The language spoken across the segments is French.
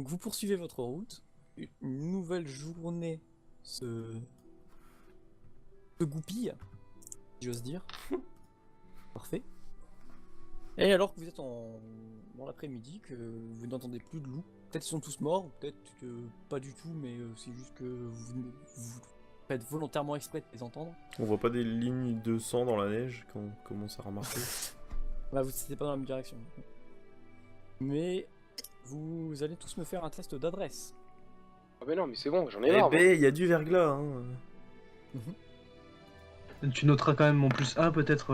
Donc vous poursuivez votre route. Une nouvelle journée se goupille, si j'ose dire. Parfait. Et alors que vous êtes dans l'après-midi, que vous n'entendez plus de loups, peut-être ils sont tous morts, peut-être que pas du tout, mais c'est juste que vous faites volontairement exprès de les entendre. On voit pas des lignes de sang dans la neige quand on commence à remarquer. Bah, vous n'étiez pas dans la même direction. Mais vous allez tous me faire un test d'adresse. Ah mais non, mais c'est bon, j'en ai Eh marre. moi. ben, il y a du verglas, hein. Tu noteras quand même mon plus 1 peut-être,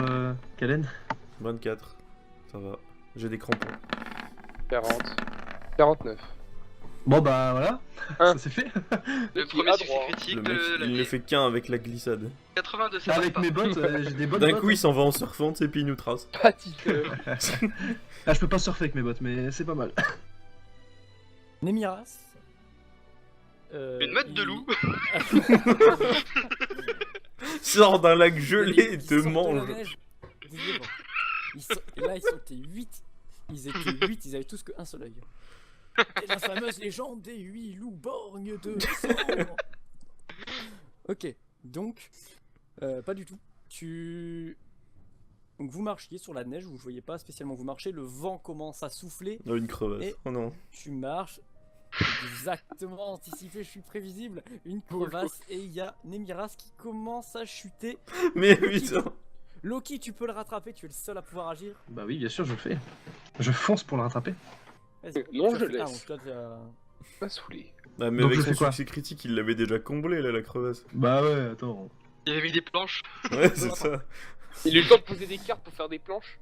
Kalen. 24, ça va. J'ai des crampons. 40. 49. Bon bah voilà, Hein. ça c'est fait. Le Qui premier a succès droit. critique Le de mec, il ne fait qu'un avec la glissade. 82, ça Avec passe mes pas. bottes, j'ai des bonnes D'un bottes. coup, il s'en va en surfant, et puis il nous trace. Petite. Ah, je peux pas surfer avec mes bottes, mais c'est pas mal. Nemiras. Une meute de loup. Sors d'un lac gelé et Ils te sortent de la mange. neige. Dis-le, bon. Et là, ils sont 8. Ils étaient 8, ils avaient tous qu'un seul œil. Et la fameuse légende des 8 loups borgnes de sang. Ok, donc, pas du tout. Donc vous marchiez sur la neige, vous ne voyez pas spécialement vous marcher, le vent commence à souffler, Oh, une crevasse. Et- Oh non. tu marches, exactement anticipé, je suis prévisible, une crevasse, et il y a Nemiras qui commence à chuter. Mais putain. Loki, tu peux le rattraper, tu es le seul à pouvoir agir. Bah oui, bien sûr, je le fais. Je fonce pour le rattraper. Vas-y. Non, Tu je as fait- laisse. donc toi, t'as- Pas saoulé. Ah, mais Donc, avec je son fais quoi succès critique, il l'avait déjà comblé là, la crevasse. Bah ouais, attends. Il avait mis des planches. Ouais, c'est ça. Il a eu le temps de poser des cartes pour faire des planches.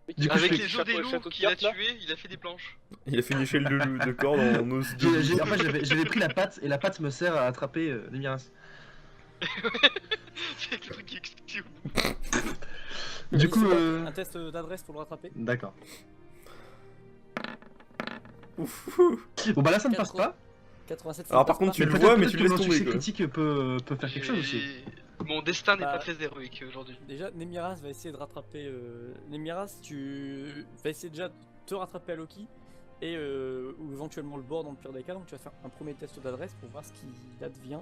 Mais Du coup, Avec je les os des loups qu'il a tués, il a fait des planches. Il a fait une échelle de corde en os de loup. En fait, j'avais pris la patte, et la patte me sert à attraper Nemiras. C'est le truc qui explique. Du Vas-y, coup, c'est bon, un test d'adresse pour le rattraper. D'accord. Ouf. Bon bah là, ça ne passe pas. 87. ça Alors, passe par contre, pas. tu le Mais vois, peut-être mais que tu le laisses mon tomber, succès quoi. critique peut faire quelque chose aussi. Et mon destin n'est Bah. pas très héroïque aujourd'hui. Déjà, Nemiras va essayer de rattraper. Nemiras, tu vas essayer déjà de te rattraper à Loki et ou éventuellement le bord dans le pire des cas. Donc tu vas faire un premier test d'adresse pour voir ce qu'il advient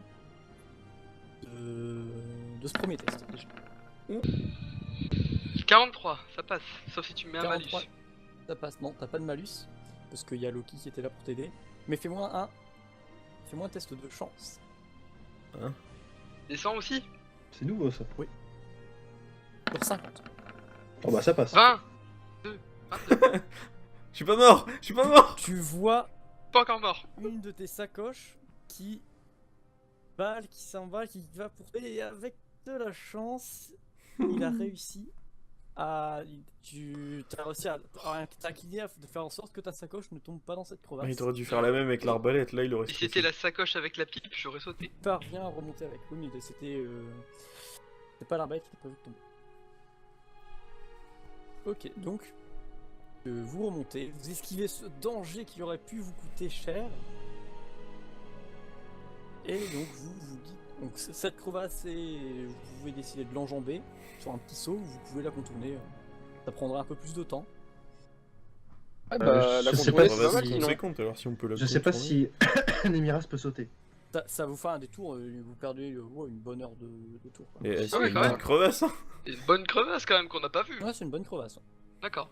de ce premier test déjà. 43, ça passe. Sauf si tu me mets un 43, malus. ça passe. Non, t'as pas de malus parce qu'il y a Loki qui était là pour t'aider. Mais fais-moi un test de chance. Les 100 aussi. C'est nouveau ça. Pour 50. Oh bah ça passe. 20. 2. 22. Je suis pas mort. Je suis pas mort. Tu vois Pas encore mort. une de tes sacoches qui s'emballe, qui va pour et avec de la chance, il a réussi à t'as réussi à t'inquiéter de faire en sorte que ta sacoche ne tombe pas dans cette crevasse. Ah, il aurait dû faire la même avec l'arbalète. Là, il aurait. Si c'était la sacoche avec la pipe, j'aurais sauté. Tu parviens à remonter avec. Oui, mais c'était pas l'arbalète qui t'a pas vu tomber. Ok, donc vous remontez, vous esquivez ce danger qui aurait pu vous coûter cher. Et donc vous dites, donc cette crevasse, vous pouvez décider de l'enjamber sur un petit saut, vous pouvez la contourner. Ça prendra un peu plus de temps. Ah bah, la je sais contourner, pas c'est pas si- mal On sinon. s'est compte alors si on peut la Je sais pas contourner. si Nemiras peut sauter. Ça vous fait un détour, vous perdez une bonne heure de tour. quoi. Et c'est Ah ouais, une quand bonne même. crevasse. Hein. Et une bonne crevasse quand même qu'on n'a pas vue. Ouais, c'est une bonne crevasse. D'accord.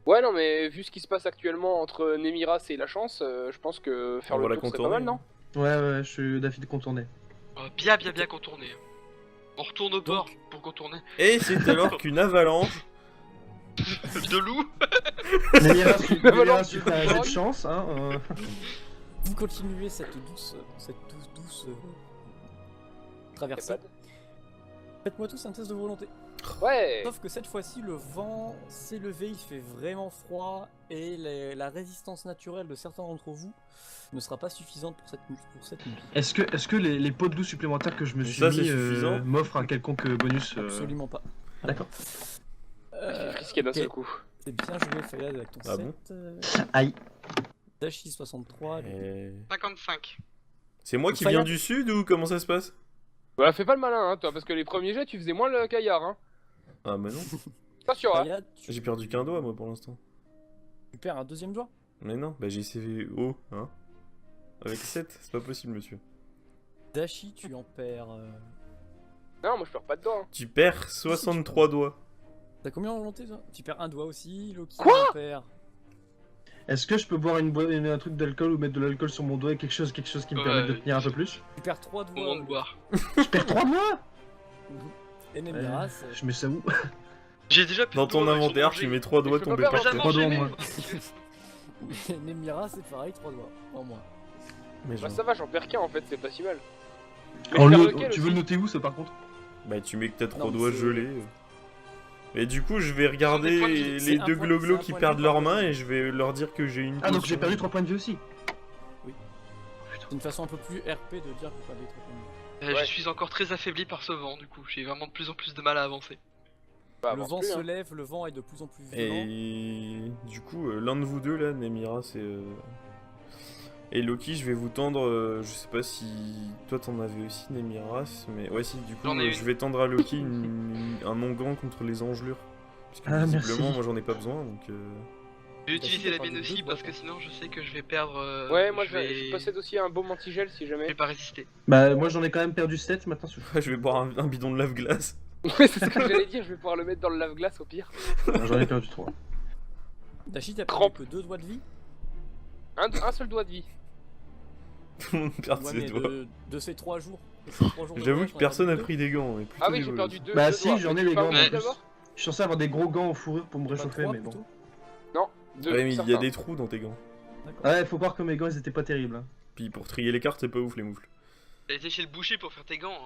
Ouais, non, mais vu ce qui se passe actuellement entre Nemiras et la chance, je pense que faire On va le la tour c'est pas mal, contourner. non? Ouais, je suis d'avis de contourner. Bien contourné. On retourne au port Donc- pour contourner. Et c'est alors qu'une avalanche. De loup. Nemiras, tu fais un jet de chance, hein. Vous continuez cette douce traversée. Faites-moi tous un test de volonté. Ouais. Sauf que cette fois-ci, le vent s'est levé, il fait vraiment froid et la résistance naturelle de certains d'entre vous ne sera pas suffisante pour cette nuit. Est-ce que les pots de loup supplémentaires que je me suis Ça, c'est mis suffisant. m'offrent un quelconque bonus Absolument pas. D'accord. Qu'est-ce qu'il y a d'un ok. seul coup? C'est bien joué, Fayad, avec ton Ah 7. bon Aïe. Dashi 63. Et- 55. C'est moi qui Fayad. viens du sud ou comment ça se passe? Voilà, fais pas le malin, hein, toi, parce que les premiers jets, tu faisais moins le caillard, hein. Ah, mais non. Attention, hein. Fayad, J'ai perdu qu'un doigt moi pour l'instant. tu perds un deuxième doigt. Mais non, bah j'ai CVO, hein. Avec 7, c'est pas possible, monsieur. Dashi, tu en perds. Non, moi je perds pas de doigts. Hein. Tu perds 63 doigts. T'as combien en volonté toi? Tu perds un doigt aussi, Loki Quoi en perd. Est-ce que je peux boire un truc d'alcool ou mettre de l'alcool sur mon doigt, quelque chose qui me permette de tenir un peu plus? Tu perds 3 doigts. Moment de boire. Je perds 3 doigts. Et Nemiras, Je mets ça où? J'ai déjà plus Dans de ton doigts, ils sont inventaire, tu mangés. mets 3 doigts je peux tombés pas par faire terre. Trois doigts en Mangez, moins. mais- Nemiras c'est pareil, 3 doigts en moins. Mais Bah genre- ça va, j'en perds qu'un en fait, c'est pas si mal. Mais En je perds le- lequel Tu veux le aussi noter où ça par contre? Bah tu mets que t'as 3 Non, mais doigts c'est- gelés. Et du coup, je vais regarder points de vie. C'est les un deux point- gloglos c'est un qui point de perdent vie leurs par mains personne. et je vais leur dire que j'ai une Ah donc j'ai potion. perdu 3 points de vie aussi. C'est une façon un peu plus RP de dire que pas des trucs comme Ouais. Je suis encore très affaibli par ce vent, du coup. J'ai vraiment de plus en plus de mal à avancer. Bah, Le avance vent plus, se hein. lève, le vent est de plus en plus violent. Et du coup, l'un de vous deux là, Nemiras et Loki, je vais vous tendre. Je sais pas si toi t'en avais aussi, Nemiras, mais ouais, si, du coup, J'en ai je une. vais tendre à Loki un onguent contre les engelures. Parce que Ah, visiblement, merci. moi j'en ai pas besoin donc. Je vais Bah, utiliser si, la t'as mienne parlé de aussi deux parce doigts, que sinon je sais que je vais perdre. Ouais, moi vais... je possède aussi un baume antigel si Je jamais. vais pas résister. Bah moi j'en ai quand même perdu 7 maintenant. Je vais boire un bidon de lave-glace. Ouais, c'est ce que j'allais dire, je vais pouvoir le mettre dans le lave-glace au pire. J'en ai perdu 3. Dashi, t'as Trempe. perdu que 2 doigts de vie. Un seul doigt de vie. Tout le monde perd Ouais, ses mais doigts. de ces 3 jours. de ces 3 jours de J'avoue voyage, que t'en as personne a perdu pris des gants. Et plutôt Ah oui, des j'ai voleuses. perdu deux. Bah deux si, doigts. j'en ai Tu les peux gants en faire plus. d'abord Je suis censé avoir des gros gants en fourrure pour me deux. Pas réchauffer, trois, mais bon. plutôt. Deux, Ouais, mais il y a certains. des trous dans tes gants. D'accord. Ouais, faut voir que mes gants ils étaient pas terribles. Hein. Puis pour trier les cartes, c'est pas ouf les moufles. T'as été chez le boucher pour faire tes gants.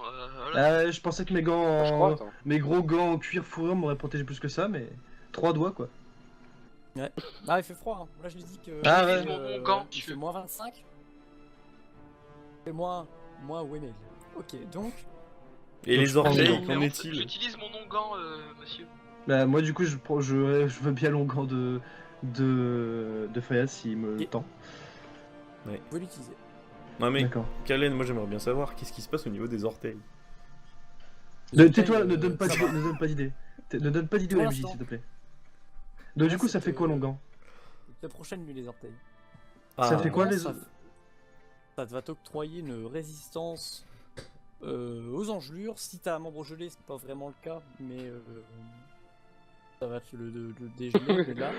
Voilà. Je pensais que mes gants Je crois, en... attends. mes gros gants en cuir fourrure m'auraient protégé plus que ça, mais 3 doigts quoi. Ah, il fait froid. Hein. Là, je lui dis que. Ah ouais. Mon gant, il tu fait veux. moins 25. Et moins. Ouais, mais. Ok, donc. Et Donc, les je prends orteils, les qu'en Mais est-il? J'utilise mon onguent, monsieur. Bah moi du coup je veux bien long gant de Fayaz s'il me le Et- tend. Vous pouvez l'utiliser. Non mais, D'accord. Kalen, moi j'aimerais bien savoir qu'est-ce qui se passe au niveau des orteils. Tais-toi, ne donne pas ça d'idée, va. ne donne pas d'idée. Ne donne pas d'idée au Pour MJ l'instant. s'il te plaît. Donc du Là, coup ça c'est fait que- quoi long gant? La prochaine nuit, les orteils. Ça fait quoi Non, les ça, autres? ça va t'octroyer une résistance aux engelures. Si t'as un membre gelé, c'est pas vraiment le cas, mais ça va te le dégeler. Mais là,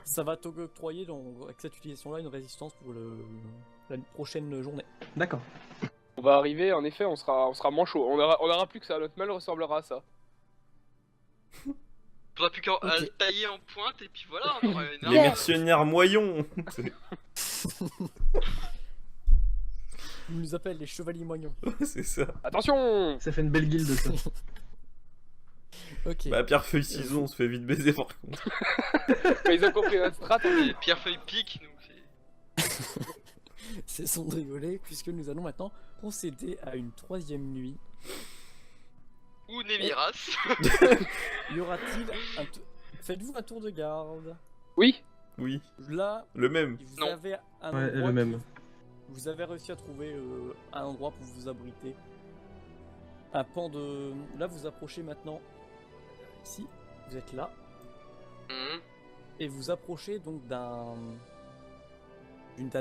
ça va t'octroyer donc, avec cette utilisation-là une résistance pour la prochaine journée. D'accord. On va arriver, en effet, on sera moins chaud. On aura plus que ça, notre mal ressemblera à ça. Faudra plus qu'à à Ok. le tailler en pointe et puis voilà, on aura une Les arme. mercenaires moyons. Ils nous appellent les chevaliers moignons. C'est ça. Attention. Ça fait une belle guilde ça. Ok. Bah pierre feuille ciseaux, on se fait vite baiser par contre. Mais ils ont compris notre strat. Et pierre feuille pique, donc c'est. Cessons de rigoler, puisque nous allons maintenant procéder à une troisième nuit. Ou Nemiras. Y aura-t-il un Faites-vous un tour de garde. Oui. Oui, Là, le même. vous Non. avez un Ouais, endroit le même. Vous avez réussi à trouver un endroit pour vous abriter. Un pan de... Là, vous approchez maintenant. Ici, vous êtes là. Mhm. Et vous approchez donc d'un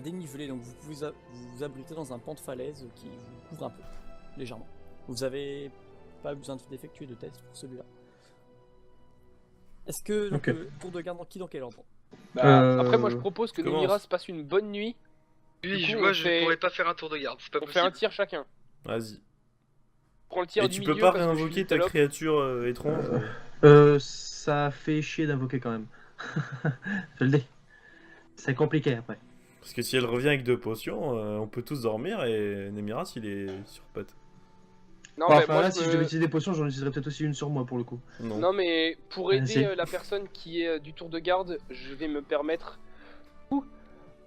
dénivelé. Donc vous pouvez vous abriter dans un pan de falaise qui vous couvre un peu, légèrement. Vous avez pas besoin d'effectuer de test pour celui-là. Est-ce que donc, Ok. tour de garde dans quel ordre? Bah, après, moi je propose que commence. Nemiras passe une bonne nuit. Oui, Du coup, moi on je fait- pourrais pas faire un tour de garde, c'est pas On fait un possible. tir chacun. Vas-y. Prends le tir Et du tu milieu peux pas parce que je suis réinvoquer une ta salope. créature étrange. Ça fait chier d'invoquer quand même. Je le dis. C'est compliqué après. Parce que si elle revient avec 2 potions, on peut tous dormir et Nemiras il est sur patte. Non, Enfin mais moi, là, je si je me- devais utiliser des potions, j'en utiliserais peut-être aussi une sur moi pour le coup. Non. Non, mais pour aider Si. la personne qui est du tour de garde, je vais me permettre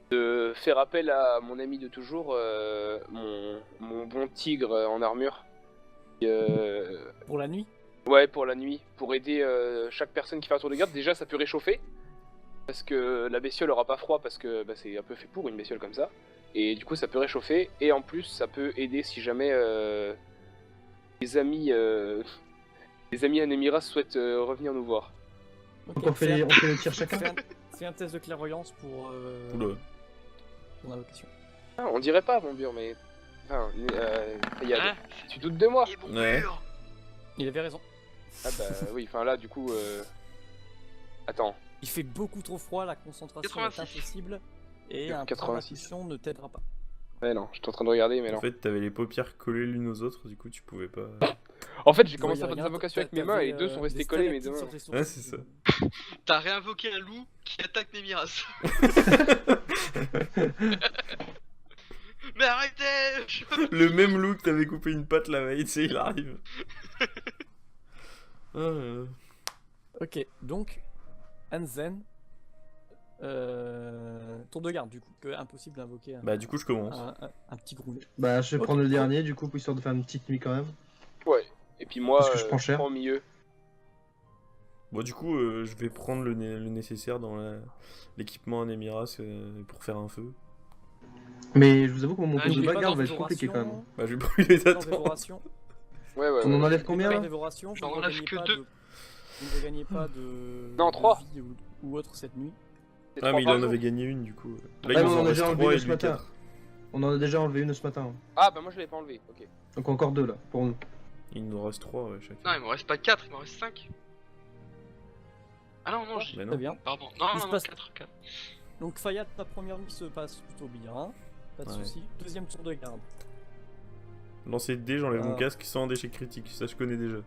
de faire appel à mon ami de toujours, mon bon tigre en armure. Pour la nuit? Ouais, pour la nuit, pour aider chaque personne qui fait un tour de garde. Déjà, ça peut réchauffer, parce que la bestiole aura pas froid, parce que bah, c'est un peu fait pour une bestiole comme ça. Et du coup, ça peut réchauffer, et en plus, ça peut aider si jamais les amis à Nemiras souhaitent revenir nous voir. Ok, Donc on fait les tirs chacun. Fais un test de clairvoyance pour Oula. ton invocation. Ah, on dirait pas, mon bur, mais. Enfin, Fayad, Hein tu doutes de moi? Et bon Ouais. mur. Il avait raison. Ah bah oui, enfin là, du coup. Attends. Il fait beaucoup trop froid, la concentration 86. est impossible et un point 86. d'intuition ne t'aidera pas. Ouais, non, j'étais en train de regarder, mais non. En fait, t'avais les paupières collées l'une aux autres, du coup, tu pouvais pas. En fait, j'ai Tu commencé à voyais faire des rien, invocations avec t'avais, mes mains et les deux sont des restés collés, mes deux stalactites sur mains. tes sourcils. Ouais, c'est ça. T'as réinvoqué un loup qui attaque Nemiras. Mais arrêtez Le même loup que t'avais coupé une patte la veille, tu sais, il arrive. Ah, Ok, donc Hansen, tour de garde du coup, que impossible d'invoquer Bah, du coup, je commence. un petit groulet. Bah, je vais Ok. prendre le dernier, du coup, histoire de faire une petite nuit quand même. Ouais. Et puis moi, Parce que je prends cher. au milieu. Bon, du coup, je vais prendre le nécessaire dans l'équipement en Emiras pour faire un feu. Mais je vous avoue que mon Ah, tour de j'ai pas bagarre va être dévoration, compliqué quand même. Bah, je vais brûler ta dans tente. dévoration. Ouais, ouais, On en ouais. enlève combien Dans là dévoration, J'en vous ne enlève gagnez que pas deux. vous ne gagnez pas de, Non, de 3. vie ou autre cette nuit. C'est Ah, trois mais il par en jour. avait gagné une, du coup. Là, Ah, il mais nous on en en a reste déjà enlevé 3 et une ce lui matin. 4. On en a déjà enlevé une ce matin. Ah, bah moi je l'avais pas enlevé, ok. Donc encore deux là, pour nous. Il nous reste 3, ouais, chacun. Non, il m'en reste pas 4, il m'en reste 5. Ah non, non, j'ai. Bah Très non. bien. Pardon. Non, Il non, se non, passe- 4. Donc Fayad, ta première nuit se passe plutôt bien, pas de Ouais. soucis. Deuxième tour de garde, Lancer de dés, j'enlève mon Ah. casque sans déchet critique. Ça, je connais déjà.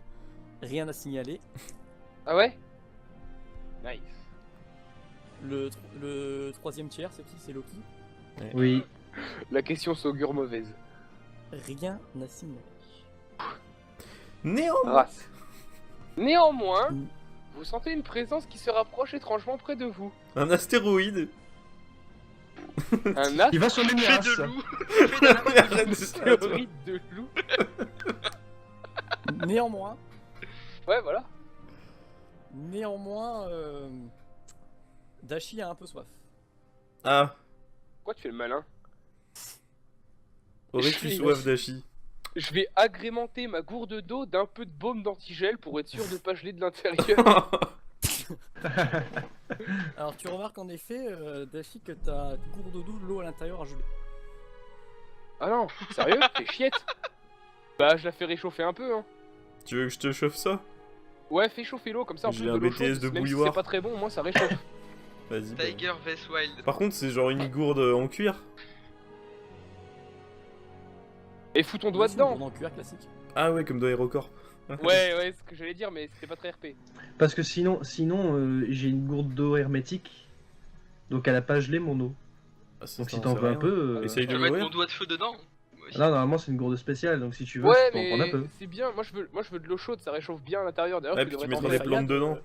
rien à signaler. Ah ouais? Nice. Le troisième tiers, c'est qui? C'est Loki. Oui. La question s'augure mauvaise. Rien à signaler. Néanmoins. Race. Néanmoins, Mm. vous sentez une présence qui se rapproche étrangement près de vous. Un astéroïde. Un Il va sur les Fait miras. de loup. Fait de la Arrête de se faire, toi. astéroïde de loup. Néanmoins, Ouais, voilà. Dashi a un peu soif. Ah, Pourquoi tu fais le malin? aurais-tu Je- soif d'Ashi? Je vais agrémenter ma gourde d'eau d'un peu de baume d'antigel pour être sûr de pas geler de l'intérieur. Alors tu remarques en effet, Dashi, que ta gourde d'eau, l'eau à l'intérieur a gelé. Ah non, sérieux? T'es chiette? Bah, je la fais réchauffer un peu, hein. Tu veux que je te chauffe ça? Ouais, fais chauffer l'eau, comme ça en J'ai plus un de l'eau BTS chaude, de même si bouilloire. c'est pas très bon, moi ça réchauffe. Vas-y. bah. Tiger vs Wild. Par contre, c'est genre une gourde en cuir. Et fous ton doigt C'est une dedans. gourde en cuir classique. Ah ouais, comme dans Aerocorp. Ouais, ouais, c'est ce que j'allais dire, mais c'était pas très RP. Parce que sinon j'ai une gourde d'eau hermétique. Donc elle a pas gelé mon eau. Ah, ça, Donc si ça, t'en c'est veux un rien. peu. Essaye Je de peux mettre mon l'ouvrir. doigt de feu dedans. Moi aussi. Non, normalement c'est une gourde spéciale. Donc si tu veux, Ouais, tu peux en prendre un mais peu. c'est bien, moi je veux de l'eau chaude, ça réchauffe bien à l'intérieur. D'ailleurs, Ouais, tu puis tu devrais mettras t'en des mettre. plantes dedans.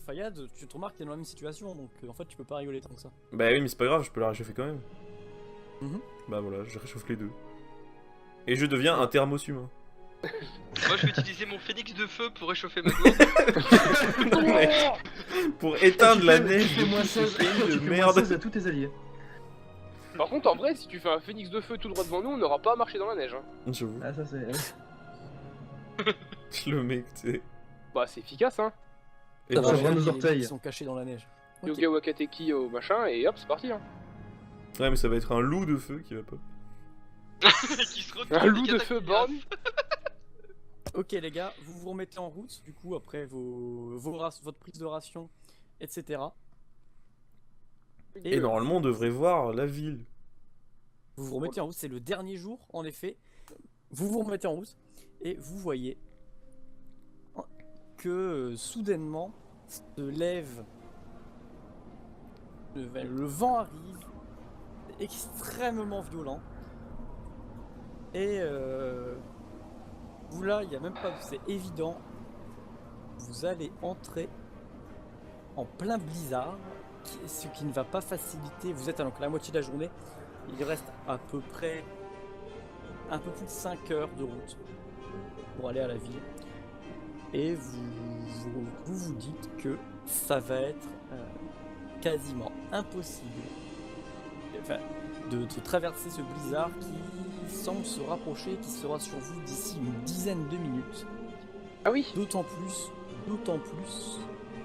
Fayad, tu te remarques que t'es dans la même situation, donc en fait tu peux pas rigoler tant que ça. Bah oui, mais c'est pas grave, je peux la réchauffer quand même. Mhm. Bah voilà, je réchauffe les deux. Et je deviens un thermos humain. Moi, je vais utiliser mon phénix de feu pour réchauffer ma gourde. Non, mais pour éteindre la neige Tu fais moins de 16 ce pays de tu fais moins merde. 16 à tous tes alliés. Par contre, en vrai, si tu fais un phénix de feu tout droit devant nous, on n'aura pas à marcher dans la neige. Hein. J'avoue, Ah, ça c'est. le mec, tu sais. Bah, c'est efficace, hein. Et Ça bah, va vraiment nos Les orteils. qui sont cachés dans la neige. Ok. Yoga Wakateki au machin, et hop, c'est parti. Hein. ouais, mais ça va être un loup de feu qui va pas. Qui se retourne Un et loup qui de attaque feu Nemiras. borgne. Ok les gars, vous vous remettez en route, du coup après votre prise de ration, etc. Et normalement, on devrait voir la ville. Vous vous remettez en route, c'est le dernier jour en effet. Vous vous remettez en route et vous voyez que soudainement se lève le vent arrive, extrêmement violent. Et vous là, il n'y a même pas, c'est évident, vous allez entrer en plein blizzard, ce qui ne va pas faciliter. Vous êtes à donc la moitié de la journée. Il reste à peu près un peu plus de 5 heures de route pour aller à la ville. Et vous dites que ça va être quasiment impossible enfin, de traverser ce blizzard qui semble se rapprocher, qui sera sur vous d'ici une dizaine de minutes. Ah oui. D'autant plus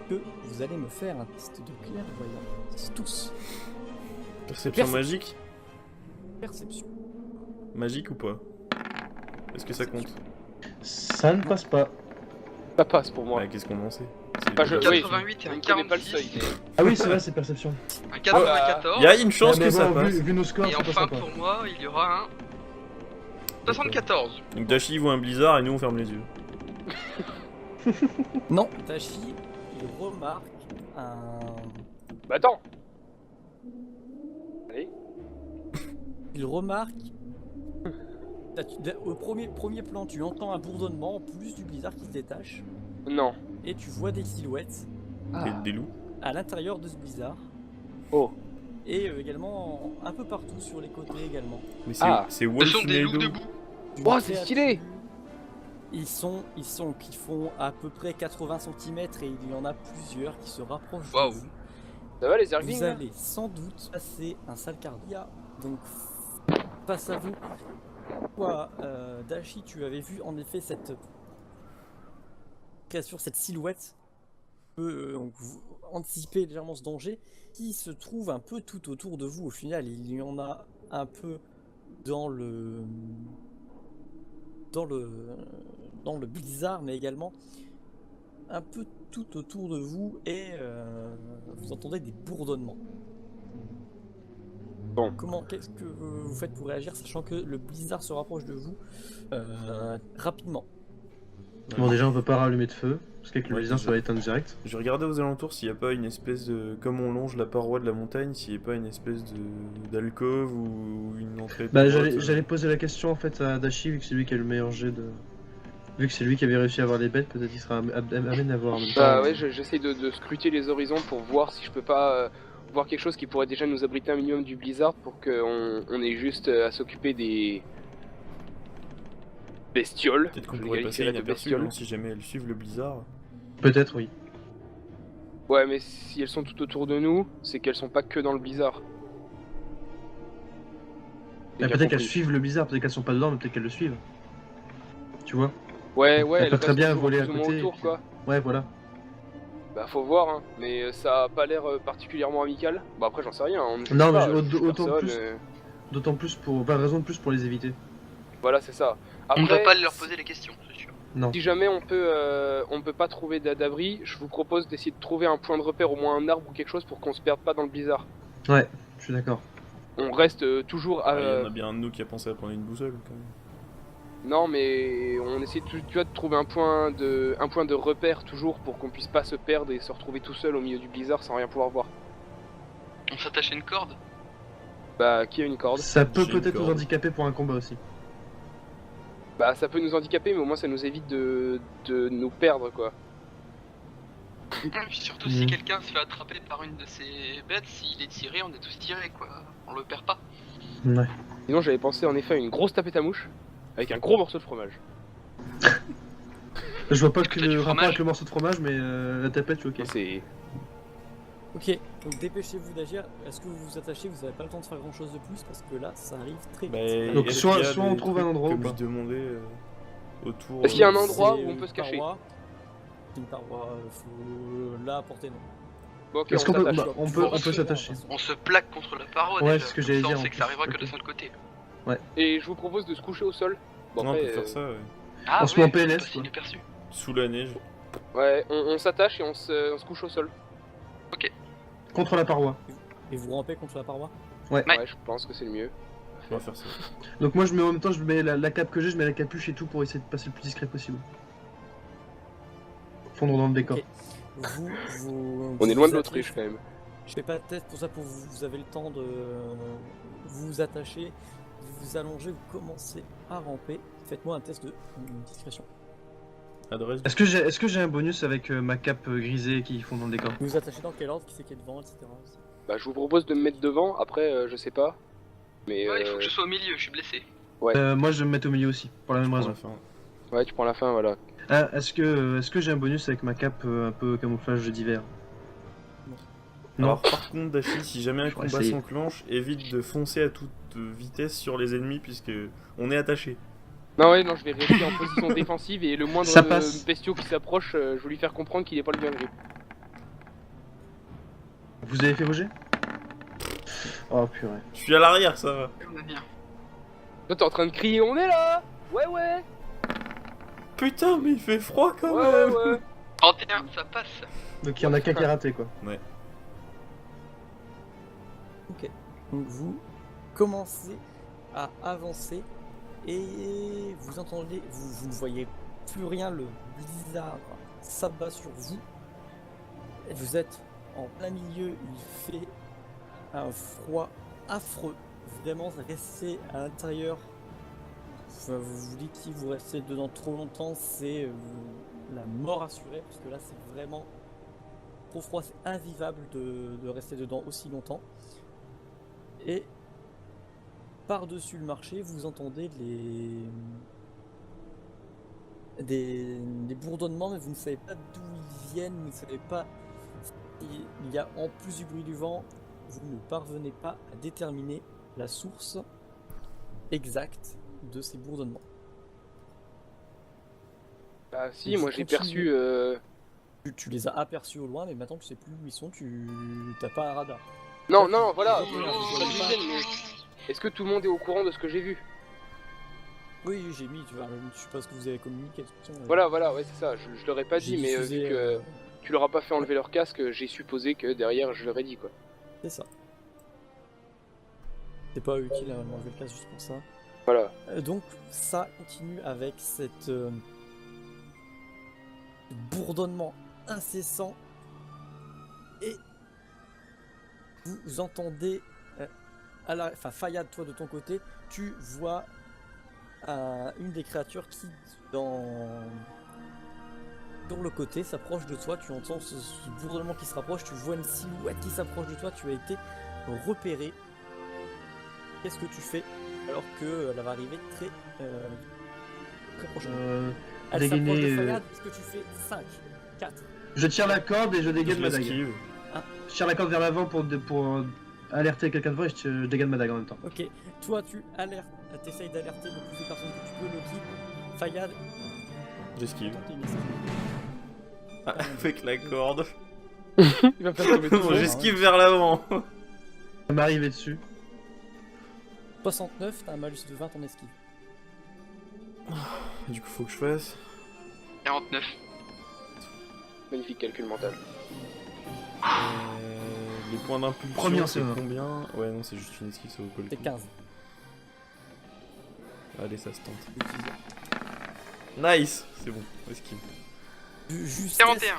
que vous allez me faire un test de clairvoyance. Tous. Perception Perception. magique? Perception. Magique ou pas? Est-ce que ça compte? Ça ne passe pas. Ça passe pour moi. Bah, qu'est-ce qu'on en sait? Enfin, je- oui. 88 et Je un ne connais pas le 46, seuil, mais... Ah oui, c'est vrai, c'est perception. un 94. Il y a une chance Ah, mais que ça bon, passe. vu nos scores, Et ça enfin, passera pas. pour moi, il y aura un 74. Donc Dashi voit un blizzard et nous on ferme les yeux. Non, Tachi, il remarque un. Bah attends. Allez. Il remarque. Au premier plan, tu entends un bourdonnement en plus du blizzard qui se détache. Non. Et tu vois des silhouettes Des loups. à l'intérieur de ce blizzard. Oh. Et également un peu partout sur les côtés également. Mais c'est Ah. c'est Ce Wolf sont des loups Nado. debout. Une Oh, c'est créature- stylé. Qui font à peu près 80 cm et il y en a plusieurs qui se rapprochent Waouh. de vous. Ça va les Vous Zerglings là allez sans doute passer un sale cardia. Donc face à vous. Toi, Dashi, tu avais vu en effet cette créature, cette silhouette. Donc vous anticipez légèrement ce danger qui se trouve un peu tout autour de vous. Au final, il y en a un peu dans le blizzard, mais également un peu tout autour de vous et vous entendez des bourdonnements. Bon. Qu'est-ce que vous faites pour réagir, sachant que le blizzard se rapproche de vous rapidement? Bon, déjà, on peut pas rallumer de feu, parce qu'avec le Ouais, blizzard, c'est ça va éteindre direct. Je regardais aux alentours s'il n'y a pas une espèce de. Comme on longe la paroi de la montagne, s'il n'y a pas une espèce d'alcôve ou une entrée. de Bah, grotte. j'allais poser la question en fait à Dashi, vu que c'est lui qui a le meilleur jet de. Vu que c'est lui qui avait réussi à avoir les bêtes, peut-être qu'il sera amène à voir en même temps. Bah ouais, j'essaie de scruter les horizons pour voir si je peux pas voir quelque chose qui pourrait déjà nous abriter un minimum du blizzard pour qu'on ait juste à s'occuper des bestioles. Peut-être qu'on Je pourrait les passer qualifierais de inaperçu bestioles. hein, si jamais elles suivent le blizzard. Peut-être, oui. Ouais, mais si elles sont tout autour de nous, c'est qu'elles sont pas que dans le blizzard. J'ai Bah, bien peut-être qu'elles compris. suivent le blizzard, peut-être qu'elles sont pas dedans, mais peut-être qu'elles le suivent. Tu vois? Ouais, ouais, Elles elles peuvent très passent bien toujours voler à plus ou moins côté, autour, et puis- quoi. Ouais, voilà. Bah faut voir, hein. Mais ça a pas l'air particulièrement amical. Bah après j'en sais rien, on ne juge Non, mais pas, je- je juge autant personne, plus. D'autant plus pour. Pas raison de plus pour les éviter. Voilà, c'est ça. On ne va Après, pas leur poser les questions, c'est sûr. Non. si jamais on peut pas trouver d'abri, je vous propose d'essayer de trouver un point de repère, au moins un arbre ou quelque chose pour qu'on se perde pas dans le blizzard. Ouais, je suis d'accord. On reste toujours à... Ah, il y en a bien un de nous qui a pensé à prendre une boussole quand même. Non mais on essaie tu vois, de trouver un point de repère toujours pour qu'on puisse pas se perdre et se retrouver tout seul au milieu du blizzard sans rien pouvoir voir. On s'attache à une corde. Bah qui a une corde? Ça peut J'ai une peut-être nous corde. handicaper pour un combat aussi. Bah ça peut nous handicaper mais au moins ça nous évite de nous perdre quoi. Et puis surtout, Mhm. si quelqu'un se fait attraper par une de ces bêtes, s'il est tiré, on est tous tirés, quoi. On le perd pas. Ouais. Sinon j'avais pensé en effet à une grosse tapette à mouche avec un gros morceau de fromage. Je vois pas Est-ce que que t'as du le rapport fromage avec le morceau de fromage, mais la tapette, je suis ok. C'est... Ok, donc dépêchez-vous d'agir. Est-ce que vous vous attachez? Vous n'avez pas le temps de faire grand chose de plus parce que là ça arrive très vite. Bah, Donc, est-ce soit- qu'il y a soit on des trouve un trucs endroit ou comme pas je demandais autour. Est-ce qu'il y a un euh, endroit C'est où on peut se cacher? paroi. C'est une paroi, faut là à portée non. Bon ok, Est-ce on qu'on peut, s'attache. bah, on peut s'attacher. On se plaque contre la paroi. Ouais, déjà. c'est ce que Comme j'allais ça, dire, On en sait que ça plus. arrivera que Ok. de son côté. Et je vous propose de se coucher au sol. Bon Non, on après, peut faire ça, ouais. Ah, On se met en ouais, PLS, c'est quoi. inaperçu. Sous la neige. ouais, on s'attache et on se couche au sol. Contre la paroi. Et vous rampez contre la paroi? Ouais. Ouais, je pense que c'est le mieux. On va faire ça. Donc moi, je mets en même temps, je mets la cape que j'ai, je mets la capuche et tout pour essayer de passer le plus discret possible. Fondre dans le décor. Ok. Vous On est loin de vous l'Autriche attachez. quand même. Je fais pas de test pour ça, pour vous, vous avez le temps de vous attacher, vous vous allongez, vous commencez à ramper. Faites-moi un test de discrétion. Adresse. Est-ce que j'ai un bonus avec ma cape grisée qui fond dans le décor? Vous vous attachez dans quel ordre, qui c'est qui est devant, etc. aussi. Bah je vous propose de me mettre devant, après je sais pas. Mais Ouais, il faut que je sois au milieu, je suis blessé. Moi, je vais me mettre au milieu aussi, pour la même Pour raison. la fin. ouais, tu prends la fin, voilà. Ah, est-ce que j'ai un bonus avec ma cape un peu camouflage d'hiver? Non. Alors, par contre, Dashi, si jamais un Je pourrais combat essayer. s'enclenche, évite de foncer à toute vitesse sur les ennemis puisque on est attaché. Non ouais, non, je vais rester en position défensive et le moindre Ça passe. bestiau qui s'approche, je vais lui faire comprendre qu'il est pas le bienvenu. Vous avez fait vos jets? Oh purée. Je suis à l'arrière, ça va. On a bien. Toi, t'es en train de crier, on est là. Ouais, ouais. Putain, mais il fait froid quand Ouais, même. ouais, ouais. 31, ça passe. Donc il y en a qu'un qui a raté quoi. Ok. Donc vous commencez à avancer et vous entendez, vous ne voyez plus rien, le blizzard s'abat sur vous. Et vous êtes en plein milieu, il fait un froid affreux. Vraiment, rester à l'intérieur, enfin, vous dites si vous restez dedans trop longtemps, c'est la mort assurée, parce que là c'est vraiment trop froid, c'est invivable de rester dedans aussi longtemps. Et par-dessus le marché, vous entendez des bourdonnements, mais vous ne savez pas d'où ils viennent, vous ne savez pas s'il y a en plus du bruit du vent, vous ne parvenez pas à déterminer la source exacte de ces bourdonnements. Bah, si, Donc, moi je j'ai continue. perçu. Tu les as aperçus au loin, mais maintenant tu sais plus où ils sont, tu n'as pas un radar. Non, Ouais, non, tu- voilà. tu- je tu- me disais, mais est-ce que tout le monde est au courant de ce que j'ai vu? Oui, j'ai mis, tu vois, je sais pas ce que vous avez communiqué. De toute façon, Voilà, ouais, c'est ça. Je leur ai pas j'ai dit, mais diffusé, vu que tu leur as pas fait enlever leur casque, j'ai supposé que derrière je leur ai dit quoi. c'est ça. C'est pas utile à m'enlever le casque juste pour ça. Voilà. Donc ça continue avec cette bourdonnement incessant et vous entendez enfin Fayad, toi de ton côté, tu vois une des créatures qui sur le côté s'approche de toi, tu entends ce bourdonnement qui se rapproche, tu vois une silhouette qui s'approche de toi, tu as été repéré. Qu'est-ce que tu fais alors qu'elle va arriver très prochainement? Elle s'approche de dégainer, Fayad, qu'est-ce que tu fais? 5, 4. Je tire la corde et je dégaine Je ma dague. l'esquive. Je tire la corde vers l'avant pour alerter quelqu'un de voix et je dégaine ma dague en même temps. Ok, toi tu alertes, t'essayes d'alerter le plus de personnes que tu peux, Loki. Fayad, J'esquive. tente une esquive. Ah, avec la corde. Il va faire tomber tout le Bon, monde. j'esquive vers l'avant. Ça m'est arrivé dessus. 69, t'as un malus de 20 en esquive. Du coup, faut que je fasse. 49. Magnifique calcul mental. Les points d'impulsion, Premier, c'est c'est un. combien? Ouais, non, c'est juste une esquive, ça vaut pas le C'est coup. 15. Allez, ça se tente. Nice. C'est bon, esquive. Jusqu'à 41.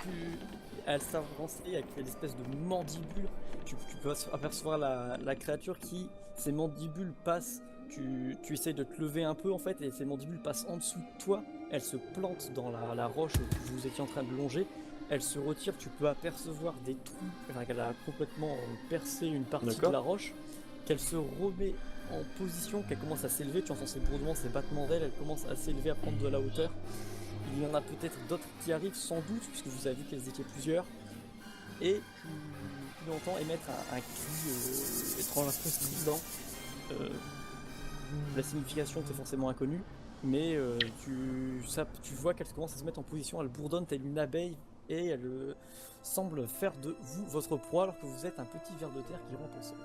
elle s'avançait avec l'espèce de mandibule. Tu peux apercevoir la créature qui, ses mandibules passent. Tu essayes de te lever un peu en fait, et ses mandibules passent en dessous de toi. Elle se plante dans la roche que vous étiez en train de longer. Elle se retire, tu peux apercevoir des trous, enfin, qu'elle a complètement percé une partie de D'accord. la roche. Qu'elle se remet en position, qu'elle commence à s'élever. Tu entends ses bourdements, ses battements d'ailes. Elle commence à s'élever, à prendre de la hauteur. Il y en a peut-être d'autres qui arrivent sans doute, puisque vous avez vu qu'elles étaient plusieurs. Et tu l'entends émettre un cri étrange, un peu strident. La signification t'est forcément inconnue, mais tu vois qu'elle commence à se mettre en position, elle bourdonne telle une abeille, et elle semble faire de vous votre proie alors que vous êtes un petit ver de terre qui rampe au sol.